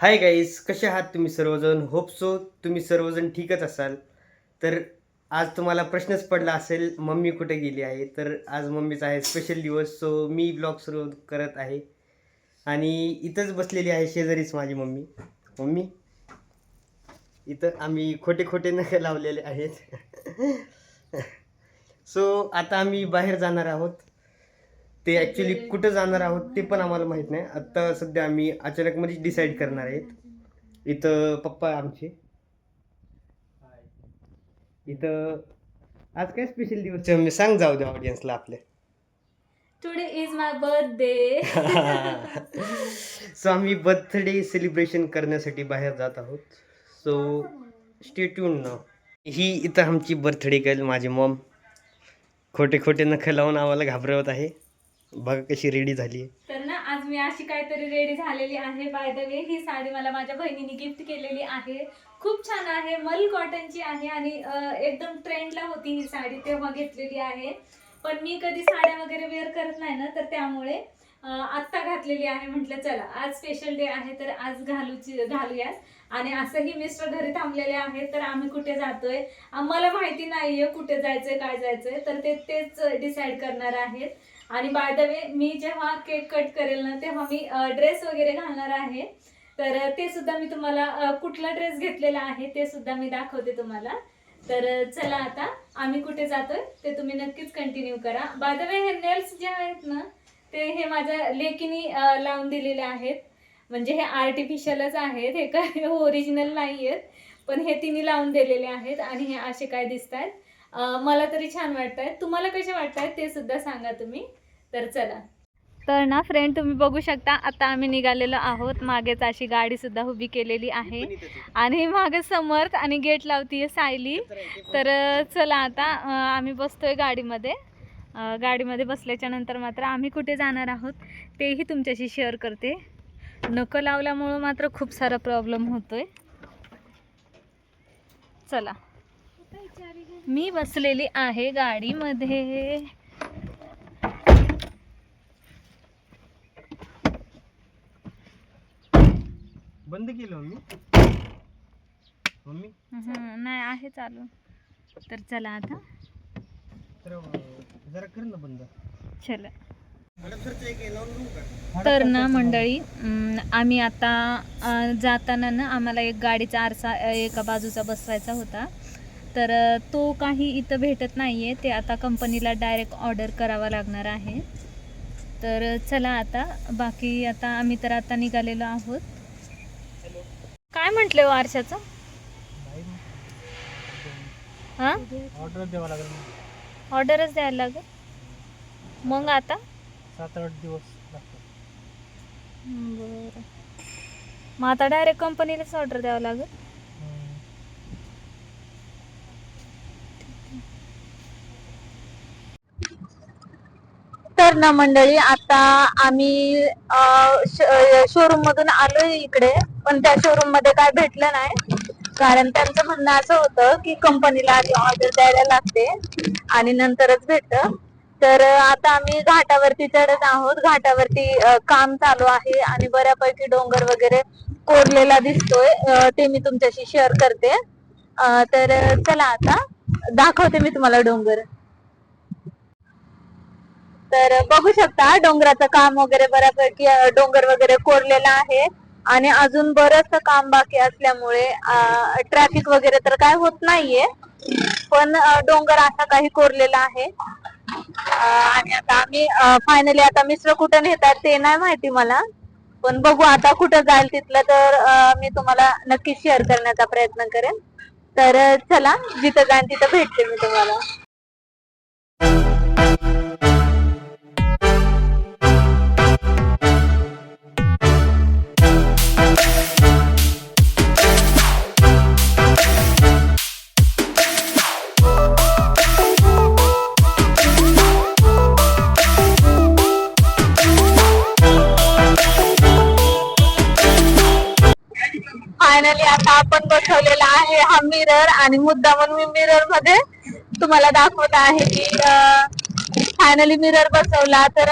Hi guys, कसे आहात तुम्ही सर्वजण? होप सो तुम्ही सर्वजण ठीकच असाल. तर आज तुम्हाला प्रश्नच पडला असेल, मम्मी कुठे गेली आहे? तर आज मम्मीचा आहे स्पेशल दिवस, सो मी ब्लॉग सुरू करत आहे. आणि इथंच बसलेली आहे शेजारीच माझी मम्मी. मम्मी, इथं आम्ही खोटे खोटे नख लावलेले आहेत. सो आता आम्ही बाहेर जाणार आहोत. ते ॲक्च्युली कुठं जाणार आहोत ते पण आम्हाला माहीत नाही. आत्ता सध्या आम्ही अचानकमध्येच डिसाईड करणार आहेत. इथं पप्पा आमचे. इथं आज काय स्पेशल दिवस आहे मी सांग, जाऊ द्या ऑडियन्सला आपल्या. Today is my birthday. So आम्ही बर्थडे सेलिब्रेशन करण्यासाठी बाहेर जात आहोत. सो स्टे ट्यून नाव. ही इथं आमची बर्थडे गर्ल माझी मॉम खोटे खोटे नख लावून आम्हाला घाबरवत आहे. बघा कशी रेडी झाली आहे. तर ना आज मी अशी काहीतरी रेडी झालेली आहे. बाय द वे ही साडी मला माझ्या बहिणीने गिफ्ट केलेली आहे. खूप छान आहे, मल कॉटनची आहे आणि एकदम ट्रेंडला होती ही साडी, तेव्हा घेतलेली आहे. पण मी कधी साड्या वगैरे वेअर करत नाही ना, तर त्यामुळे आत्ता घातलेली आहे. म्हटलं चला आज स्पेशल डे आहे तर आज घालूयात. आणि असंही मिस्टर घरी थांबलेले आहेत, तर आम्ही कुठे जातोय आम्हाला माहिती नाहीये, कुठे जायचंय काय जायचंय, तर तेच डिसाईड करणार आहेत. आणि बाय द वे मी जेव्हा केक कट करेल ना, तेव्हा मी ड्रेस वगैरे घालणार आहे. तर ते सुद्धा मी तुम्हाला कुठला ड्रेस घेतलेला आहे ते सुद्धा मी दाखवते तुम्हाला. तर चला आता आम्ही कुठे जातोय ते तुम्ही नक्कीच कंटिन्यू करा. बाय द वे हे नेल्स जे आहेत ना, ते हे माझ्या लेकीनी लावून दिलेले आहेत. म्हणजे हे आर्टिफिशियलच आहेत, हे काय ओरिजिनल नाही आहेत, पण हे तिने लावून दिलेले आहेत. आणि हे असे काय दिसत आहेत, मला तरी छान वाटत आहेत. तुम्हाला कसे वाटत आहेत ते सुद्धा सांगा तुम्ही. तर चला. तर ना फ्रेंड, तुम्ही बघू शकता आता आम्ही निघालेलो आहोत. मागेच अशी गाडी सुद्धा उभी केलेली आहे आणि मागे समर्थ आणि गेट लावतीये सायली. तर चला आता आम्ही बसतोय गाडीमध्ये. गाडीमध्ये बसल्याच्या नंतर मात्र आम्ही कुठे जाणार आहोत तेही तुमच्याशी शेअर करते. नखं लावल्यामुळं मात्र खूप सारा प्रॉब्लेम होतोय. चला, मी बसलेली आहे गाडीमध्ये. बंद केलं मम्मी. नाही आहे चालू. तर चला आता, तर जरा कर ना बंद. चला. तर ना मंडळी, आम्ही आता जाताना ना आम्हाला एक गाडीचा आरसा एका बाजूचा बसवायचा होता. तर तो काही इथं भेटत नाही आहे. ते आता कंपनीला डायरेक्ट ऑर्डर करावा लागणार आहे. तर चला आता, बाकी आता आम्ही तर आता निघालेलो आहोत. काय म्हटले हो आरशाचं? हां, ऑर्डर द्यावा लागेल. ऑर्डरच द्यायला लागेल. मग आता 7-8 दिवस लागतात. बरं, मग आता डायरेक्ट कंपनीलाच ऑर्डर द्यावं लागेल. तर ना मंडळी, आता आम्ही शोरूम मधून आलोय इकडे, पण त्या शोरूम मध्ये काय भेटलं नाही. कारण त्यांचं म्हणणं असं होतं की कंपनीला आधी ऑर्डर द्यायला लागते आणि नंतरच भेटतं. तर आता आम्ही घाटावरती चढत आहोत. घाटावरती काम चालू आहे आणि बऱ्यापैकी डोंगर वगैरे कोरलेला दिसतोय. ते मी तुमच्याशी शेअर करते. तर चला आता दाखवते मी तुम्हाला डोंगर. तर बघू शकता डोंगराचं काम वगैरे बऱ्यापैकी डोंगर वगैरे कोरलेला आहे आणि अजून बरंच काम बाकी असल्यामुळे ट्रॅफिक वगैरे तर काय होत नाहीये, पण डोंगर असा काही कोरलेला आहे. आणि आता आम्ही फायनली, आता मिस्टर कुठं नेतात ते नाही माहिती मला, पण बघू आता कुठं जाईल तिथलं तर मी तुम्हाला नक्की शेअर करण्याचा प्रयत्न करेन. तर चला, जिथं जाईल तिथं भेटते मी तुम्हाला. फायनली आता आपण बसवलेला आहे हा मिरर, आणि मुद्दामून मी मिरर मध्ये तुम्हाला दाखवत आहे की फायनली मिरर बसवला. तर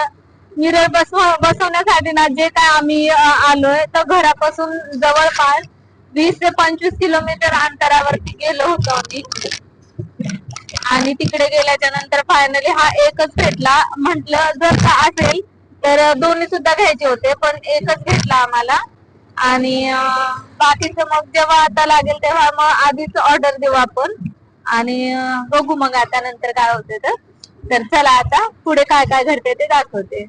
मिरर बसवण्यासाठी ना जे काय आम्ही आलोय तर घरापासून जवळपास 20 ते 25 किलोमीटर अंतरावरती गेलो होतो आम्ही. आणि तिकडे गेल्याच्या नंतर फायनली हा एकच भेटला. म्हटलं जर का असेल तर दोन्ही सुद्धा घ्यायचे होते, पण एकच घेतला आम्हाला. आणि बाकीचं मग जेव्हा आता लागेल तेव्हा मग आधीच ऑर्डर देऊ आपण आणि बघू मग आता नंतर काय होते. तर चला आता पुढे काय काय घडते ते दाखवते.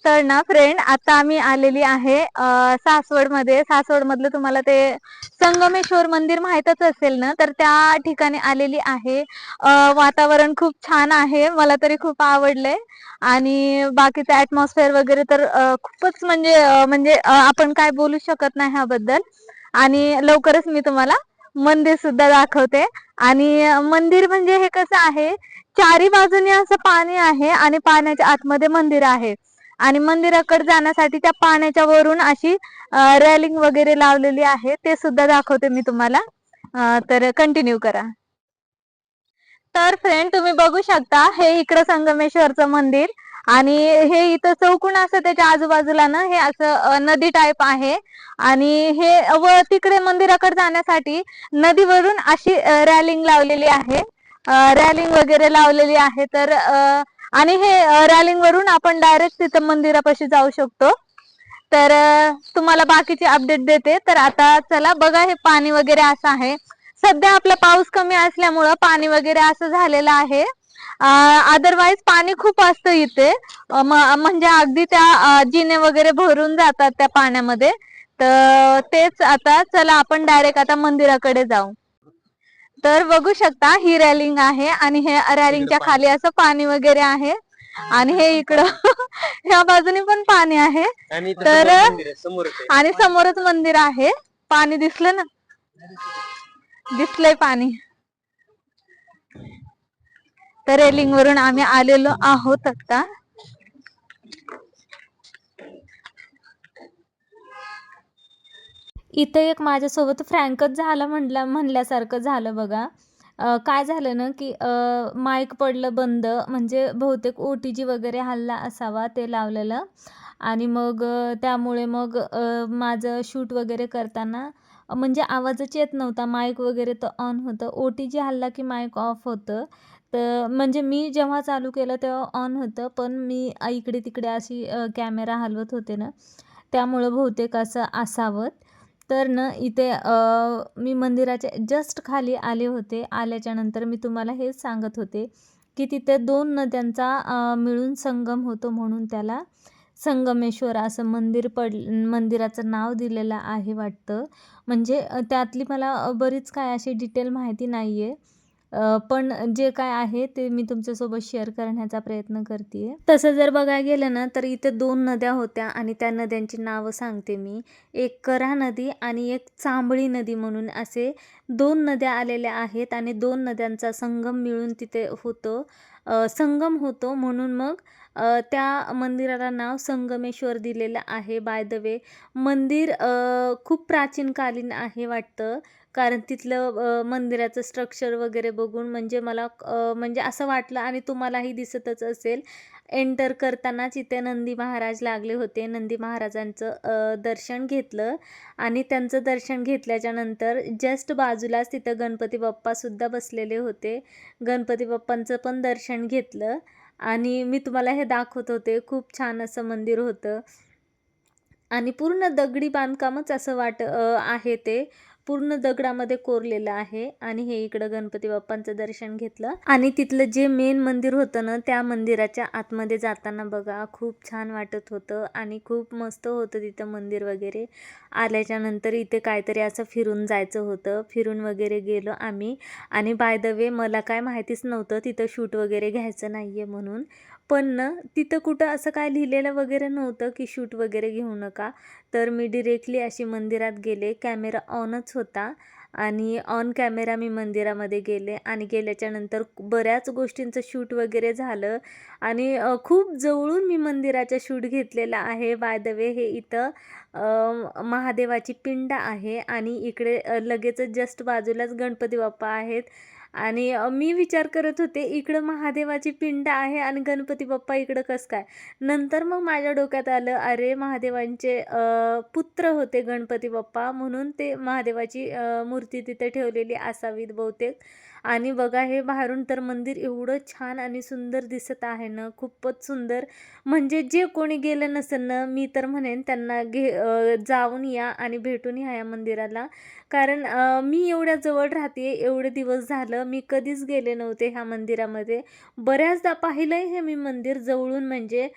तर ना फ्रेंड, आता आम्ही आलेली आहे सासवड मध्ये. सासवड मधलं तुम्हाला ते संगमेश्वर मंदिर माहीतच असेल ना, तर त्या ठिकाणी आलेली आहे. वातावरण खूप छान आहे, मला तरी खूप आवडलंय. आणि बाकीचं ऍटमॉस्फिअर वगैरे तर खूपच म्हणजे आपण काय बोलू शकत नाही ह्याबद्दल. आणि लवकरच मी तुम्हाला मंदिर सुद्धा दाखवते. आणि मंदिर म्हणजे हे कसं आहे, चारी बाजूने असं पाणी आहे आणि पाण्याच्या आतमध्ये मंदिर आहे. आणि मंदिराकडे जाण्यासाठी त्या पाण्याच्या वरून अशी रेलिंग वगैरे लावलेली आहे, ते सुद्धा दाखवते मी तुम्हाला. तर कंटिन्यू करा. तर फ्रेंड, तुम्ही बघू शकता हे इकडं संगमेश्वरचं मंदिर. आणि हे इथं चौकोन असं त्याच्या आजूबाजूला ना हे असं नदी टाईप आहे. आणि हे व तिकडे मंदिराकडे जाण्यासाठी नदीवरून अशी रॅलिंग लावलेली आहे. रॅलिंग वगैरे लावलेली आहे. तर आणि हे रॅलिंग वरून आपण डायरेक्ट तिथं मंदिरापाशी जाऊ शकतो. तर तुम्हाला बाकीचे अपडेट देते. तर आता चला बघा, हे पाणी वगैरे असं आहे. सध्या आपला पाऊस कमी असल्यामुळं पाणी वगैरे असं झालेलं आहे. अदरवाईज पाणी खूप असतं इथे. म्हणजे अगदी त्या जिने वगैरे भरून जातात त्या पाण्यामध्ये. तर तेच आता चला आपण डायरेक्ट आता मंदिराकडे जाऊ. तर बघू शकता ही रॅलिंग आहे आणि हे रॅलिंगच्या खाली असं पाणी वगैरे आहे. आणि हे इकडं ह्या बाजूने पण पाणी आहे. तर आणि समोरच मंदिर आहे. पाणी दिसलं ना, दिसलंय पाणी. तर रेलिंग वरून आम्ही आलेलो आहोत आता. इथं एक माझ्यासोबत फ्रँकच झालं म्हणल्यासारखं झालं बघा. काय झालं ना की माईक पडलं बंद, म्हणजे बहुतेक OTG वगैरे हल्ला असावा ते लावलेलं. आणि मग त्यामुळे मग माझं शूट वगैरे करताना म्हणजे आवाजच येत नव्हता. माईक वगैरे तर ऑन होतं. OTG हल्ला की माईक ऑफ होतं. तर म्हणजे मी जेव्हा चालू केलं तेव्हा ऑन होतं, पण मी इकडे तिकडे अशी कॅमेरा हलवत होते ना, त्यामुळं बहुतेक असं असावं. तर ना इथे मी मंदिराच्या जस्ट खाली आले होते. आल्याच्यानंतर मी तुम्हाला हेच सांगत होते की तिथे 2 नद्यांचा मिळून संगम होतो, म्हणून त्याला संगमेश्वर असं मंदिराचं नाव दिलेलं आहे वाटतं. म्हणजे त्यातली मला बरीच काय अशी डिटेल माहिती नाही आहे. पण जे काय आहे ते मी तुमच्यासोबत शेअर करण्याचा प्रयत्न करते. तसं जर बघायला गेलं ना, तर इथे 2 नद्या होत्या आणि त्या नद्यांची नावं सांगते मी. एक कऱ्हा नदी आणि एक चांबळी नदी म्हणून असे 2 नद्या आलेल्या आहेत. आणि 2 नद्यांचा संगम मिळून तिथे होतो, संगम होतो. म्हणून मग त्या मंदिराला नाव संगमेश्वर दिलेलं आहे. बाय द वे, मंदिर खूप प्राचीनकालीन आहे वाटतं. कारण तिथलं मंदिराचं स्ट्रक्चर वगैरे बघून म्हणजे मला म्हणजे असं वाटलं, आणि तुम्हालाही दिसतच असेल. एंटर करतानाच इथे नंदी महाराज लागले होते. नंदी महाराजांचं दर्शन घेतलं. आणि त्यांचं दर्शन घेतल्याच्या नंतर जस्ट बाजूलाच तिथं गणपती बाप्पासुद्धा बसलेले होते. गणपती बाप्पांचं पण दर्शन घेतलं आणि मी तुम्हाला हे दाखवत होते. खूप छान असं मंदिर होतं आणि पूर्ण दगडी बांधकामच असं आहे. ते पूर्ण दगडामध्ये कोरलेलं आहे. आणि हे इकडं गणपती बाप्पांचं दर्शन घेतलं. आणि तिथलं जे मेन मंदिर होतं ना, त्या मंदिराच्या आतमध्ये जाताना बघा खूप छान वाटत होतं आणि खूप मस्त होतं तिथं मंदिर वगैरे. आल्याच्या नंतर इथे काहीतरी असं फिरून जायचं होतं. फिरून वगैरे गेलो आम्ही. आणि बाय द वे, मला काय माहितीच नव्हतं तिथं शूट वगैरे घ्यायचं नाही आहे म्हणून. पण ना तिथं कुठं असं काय लिहिलेलं वगैरे नव्हतं की शूट वगैरे घेऊ नका. तर मी डिरेक्टली अशी मंदिरात गेले. कॅमेरा ऑनच होता आणि ऑन कॅमेरा मी मंदिरामध्ये गेले. आणि गेल्याच्या नंतर बऱ्याच गोष्टींचं शूट वगैरे झालं. आणि खूप जवळून मी मंदिराचा शूट घेतलेला आहे. बाय द वे, हे इथं महादेवाची पिंड आहे आणि इकडे लगेचच जस्ट बाजूलाच गणपती बाप्पा आहेत. आणि मी विचार करत होते इकडं महादेवाची पिंड आहे आणि गणपती बाप्पा इकडं कसं काय. नंतर मग माझ्या डोक्यात आलं, अरे महादेवांचे पुत्र होते गणपती बाप्पा, म्हणून ते महादेवाची मूर्ती तिथे ठेवलेली असावीत बहुतेक. आणि बघा हे बाहेरून तर मंदिर एवढं छान आणि सुंदर दिसत आहे ना, खूपच सुंदर. म्हणजे जे कोणी गेलं नसेल ना, मी तर म्हणेन त्यांना जाऊन या आणि भेटून या मंदिराला. कारण मी एवढ्या जवळ राहते, एवढे दिवस झालं मी कधीच गेले नव्हते ह्या मंदिरामध्ये. बऱ्याचदा पाहिलंय हे मी मंदिर जवळून. म्हणजे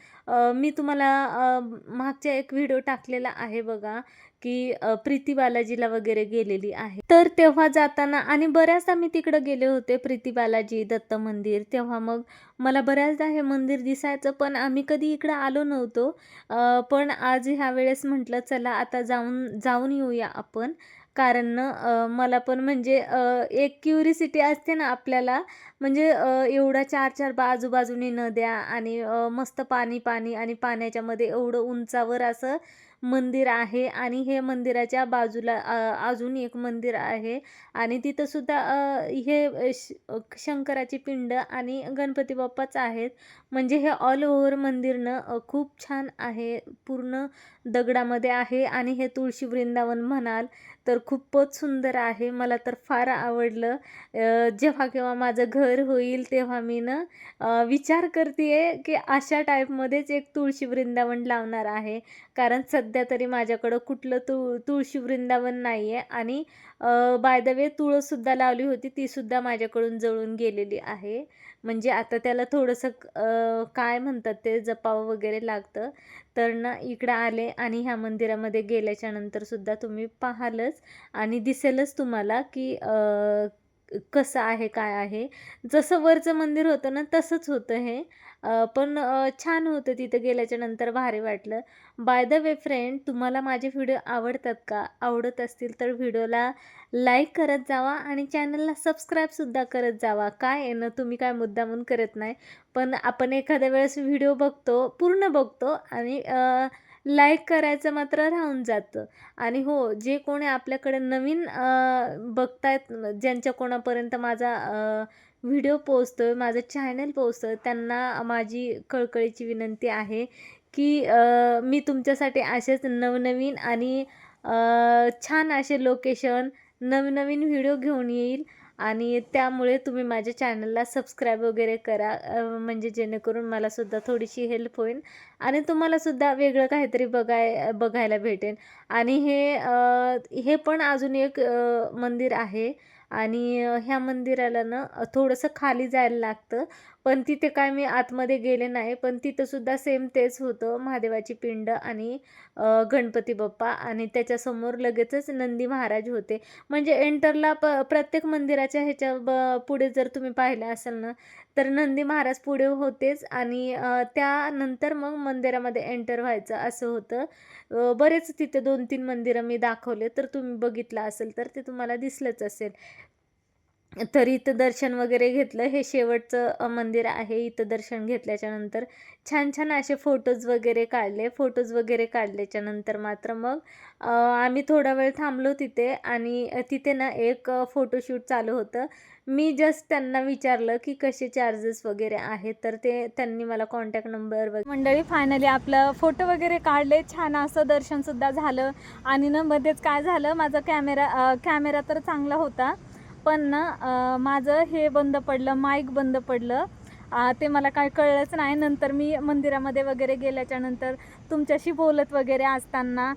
मी तुम्हाला मागच्या एक व्हिडिओ टाकलेला आहे बघा, की प्रीती बालाजीला वगैरे गेलेली आहे. तर तेव्हा जाताना आणि बऱ्याचदा मी तिकडं गेले होते, प्रीती बालाजी दत्त मंदिर, तेव्हा मग मला बऱ्याचदा हे मंदिर दिसायचं, पण आम्ही कधी इकडं आलो नव्हतो. पण आज ह्या वेळेस म्हटलं चला आता जाऊन येऊया आपण. कारण ना मला पण म्हणजे एक क्युरिसिटी असते ना आपल्याला. म्हणजे एवढा 4-4 आजूबाजूने नद्या आणि मस्त पाणी आणि पाण्याच्या मध्ये एवढं उंचावर असं मंदिर आहे. आणि हे मंदिराच्या बाजूला अजून एक मंदिर आहे आणि तिथं सुद्धा हे शंकराची पिंड आणि गणपती बाप्पाच आहेत. म्हणजे हे ऑल ओव्हर मंदिर ना खूप छान आहे, पूर्ण दगडामध्ये आहे. आणि हे तुळशी वृंदावन म्हणाल तर खूपच सुंदर आहे. मला तर फार आवडलं. जेव्हा केव्हा माझं घर होईल तेव्हा मी ना विचार करते की अशा टाईपमध्येच एक तुळशी वृंदावन लावणार आहे. कारण सध्या तरी माझ्याकडं कुठलं तुळशी वृंदावन नाही आहे. आणि बाय द वे तुळससुद्धा लावली होती, तीसुद्धा माझ्याकडून जळून गेलेली आहे. म्हणजे आता त्याला थोडंसं काय म्हणतात ते जपावं वगैरे लागतं. तर ना इकडं आले आणि ह्या मंदिरामध्ये गेल्याच्या नंतर सुद्धा तुम्ही पाहालच आणि दिसेलच तुम्हाला की कसं आहे काय आहे. जसं वरचं मंदिर होतं ना तसंच होतं हे. पण छान होतं, तिथं गेल्याच्या नंतर भारी वाटलं. बाय द वे फ्रेंड, तुम्हाला माझे व्हिडिओ आवडतात का? आवडत असतील तर व्हिडिओला लाईक करत जावा आणि चॅनलला सबस्क्राईबसुद्धा करत जावा. काय आहे ना, तुम्ही काय मुद्दामून करत नाही, पण आपण एखाद्या वेळेस व्हिडिओ बघतो, पूर्ण बघतो आणि लाईक करायचं मात्र राहून जातं. आणि हो, जे कोणी आपल्याकडे नवीन बघतायत, ज्यांच्या कोणापर्यंत माझा व्हिडिओ पोहोचतोय, माझं चॅनल पोहोचतं, त्यांना माझी कळकळीची विनंती आहे की मी तुमच्यासाठी असेच नवनवीन आणि छान असे लोकेशन, नवनवीन व्हिडिओ घेऊन येईल. आणि त्यामुळे तुम्ही माझ्या चॅनलला सबस्क्राईब वगैरे करा, म्हणजे जेणेकरून मलासुद्धा थोडीशी हेल्प होईल आणि तुम्हालासुद्धा वेगळं काहीतरी बघायला भेटेल. आणि हे पण अजून एक मंदिर आहे. आणि ह्या मंदिराला ना थोडंसं खाली जायला लागतं, पण तिथे काय मी आतमध्ये गेले नाही. पण तिथंसुद्धा सेम तेच होतं, महादेवाची पिंड आणि गणपती बाप्पा आणि त्याच्यासमोर लगेचच नंदी महाराज होते. म्हणजे एंटरला प्रत्येक मंदिराच्या पुढे जर तुम्ही पाहिलं असेल ना, तर नंदी महाराज पुढे होतेच आणि त्यानंतर मग मंदिरामध्ये एंटर व्हायचं असं होतं. बरेच तिथे 2-3 मंदिरं मी दाखवले, तर तुम्ही बघितलं असेल तर ते तुम्हाला दिसलंच असेल. तर इथं दर्शन वगैरे घेतलं. हे शेवटचं मंदिर आहे. इथं दर्शन घेतल्याच्या नंतर छान छान असे फोटोज वगैरे काढले. फोटोज वगैरे काढल्याच्या नंतर मात्र मग आम्ही थोडा वेळ थांबलो तिथे आणि तिथे ना एक फोटोशूट चालू होतं. मी जस्ट त्यांना विचारलं की कसे चार्जेस वगैरे आहेत, तर त्यांनी मला कॉन्टॅक्ट नंबर वगैरे. मंडळी फायनली आपलं फोटो वगैरे काढले, छान असं दर्शनसुद्धा झालं. आणि ना मध्येच काय झालं, माझा कॅमेरा तर चांगला होता, पण ना माझं हे बंद पडलं, माईक बंद पडलं. ते मला काय कळलंच नाही. नंतर मी मंदिरामध्ये वगैरे गेल्याच्या नंतर तुमच्याशी बोलत वगैरे असताना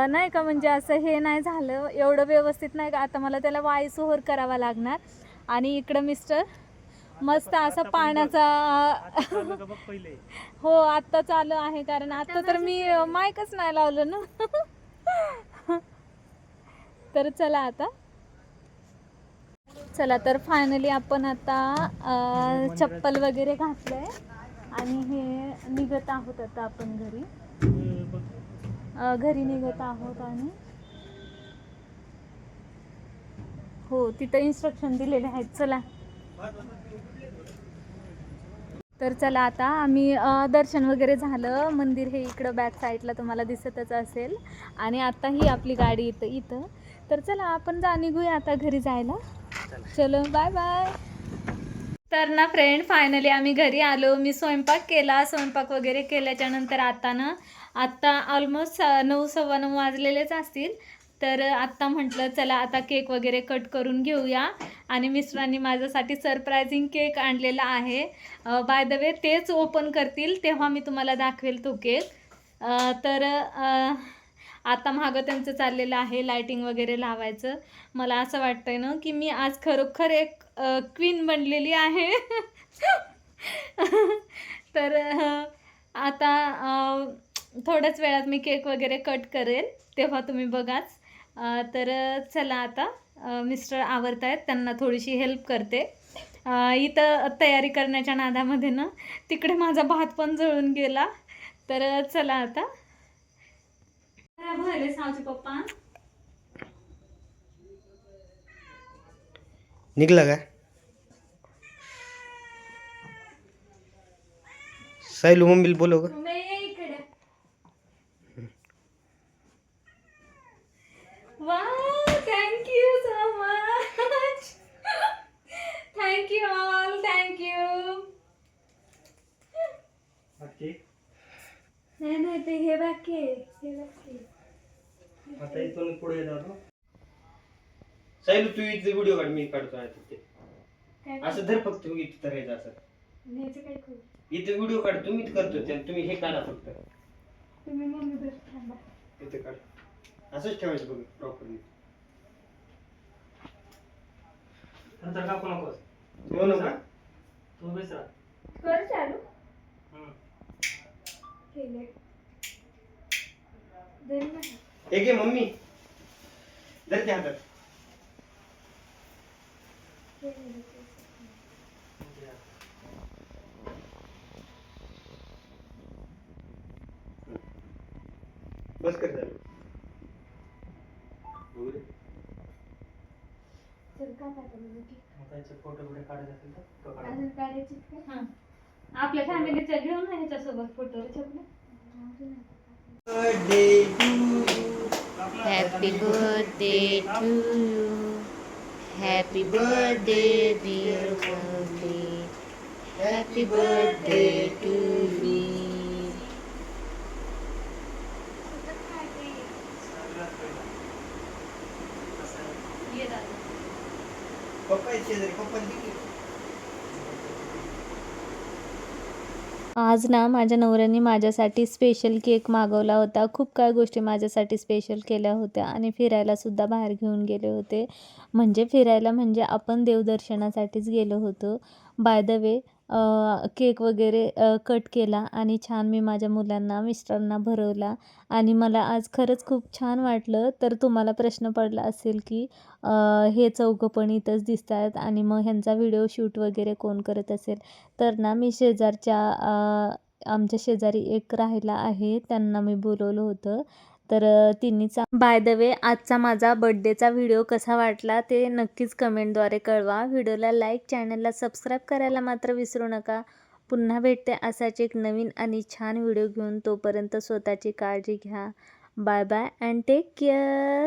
नाही का, म्हणजे असं हे नाही झालं, एवढं व्यवस्थित नाही का. आता मला त्याला वॉइस ओव्हर करावा लागणार. आणि इकडं मिस्टर मस्त असा पाण्याचा हो आत्ता चालू आहे, कारण आत्ता तर मी माईकच नाही लावलं ना. तर चला तर फायनली आपण आता चप्पल वगैरे घातलंय आणि हे निघत आहोत आता आपण घरी निघत आहोत. आणि हो तिथं इन्स्ट्रक्शन दिलेले आहेत. चला तर चला आता आम्ही दर्शन वगैरे झालं. मंदिर हे इकडं बॅक साईडला तुम्हाला दिसतच असेल. आणि आता ही आपली गाडी इथं तर चला आपण निघूया आता घरी जायला. चलो बाय बाय. तर ना फ्रेंड फायनली आम्ही घरी आलो. मी स्वयंपाक केला. स्वयंपाक वगैरे केल्याच्या नंतर आत्ता ऑलमोस्ट 9:15 वाजलेलेच असतील. तर आत्ता म्हटलं चला आता केक वगैरे कट करून घेऊया. आणि मिस्टरांनी माझ्यासाठी सरप्रायझिंग केक आणलेला आहे. बाय द वे तेच ओपन करतील तेव्हा मी तुम्हाला दाखवेल तो केक. तर आता मागं त्यांचं चाललेलं आहे लायटिंग वगैरे लावायचं. मला असं वाटतंय ना की मी आज खरोखर एक क्वीन बनलेली आहे. तर आता थोड्याच वेळात मी केक वगैरे कट करेल तेव्हा तुम्ही बघाच. तर चला आता मिस्टर आवरत आहेत, त्यांना थोडीशी हेल्प करते. इथं तयारी करण्याच्या नादामध्ये ना तिकडे माझा भात पण जळून गेला. तर चला आता भले सावचे पप्पा निघला का सायलू मम्मीला बोलव का. इकडे wow thank you so much. Thank you all thank you. नाही ते हे बाकी आहे, हे बाकी आहे. आता इथून पुढे जातो. सायलू तू इथे व्हिडिओ काढ, मी काढतो आता ते. काय असं धर फक्त इथे धरायचं असं. न्यायचं काय करू? इथे व्हिडिओ काढ, तुम्हीच करतो ते, तुम्ही हे काढा फक्त. तुम्ही मम्मी बस थांबा. इथे काढ, असंच ठेवायचं बघ प्रॉपरली. नंतर कापू नकोस. हो ना तू बेसरा. कर चालू केले. धर ना. हे घे मम्मी, धर त्या हातात. बस कर चालू. चल का पाठवलं की त्याचे फोटो बिटो काढायचे असेल तर तो काढा. अजून काढायची का? हां आपल्या फॅमिलीचा घेऊन ना ह्याच्यासोबत फोटो छापले. Birthday to happy birthday to you. Happy birthday dear mummy. Happy birthday to me. ये दादा. पप्पा शेजारी पप्पा दिली. आज ना माझ्या नवऱ्याने माझ्यासाठी स्पेशल केक मागवला होता. खूप काही गोष्टी माझ्यासाठी स्पेशल केल्या होत्या आणि फिरायलासुद्धा बाहेर घेऊन गेले होते. म्हणजे फिरायला म्हणजे आपण देवदर्शनासाठीच गेलो होतो. बाय द वे केक वगैरे कट केला आणि छान मी माझ्या मुलांना मिस्टरांना भरवला आणि मला आज खरंच खूप छान वाटलं. तर तुम्हाला प्रश्न पडला असेल की हे चौघं पण इथंच दिसत आहेत आणि मग ह्यांचा व्हिडिओ शूट वगैरे कोण करत असेल. तर ना मी आमच्या शेजारी एक राहिला आहे, त्यांना मी बोलवलं होतं. तर तिन्हीच. बाय द वे आजचा माझा बड्डेचा व्हिडिओ कसा वाटला ते नक्कीच कमेंटद्वारे कळवा. व्हिडिओला लाईक, चॅनलला सबस्क्राईब करायला मात्र विसरू नका. पुन्हा भेटते असाच एक नवीन आणि छान व्हिडिओ घेऊन. तोपर्यंत स्वतःची काळजी घ्या. Bye bye and take care.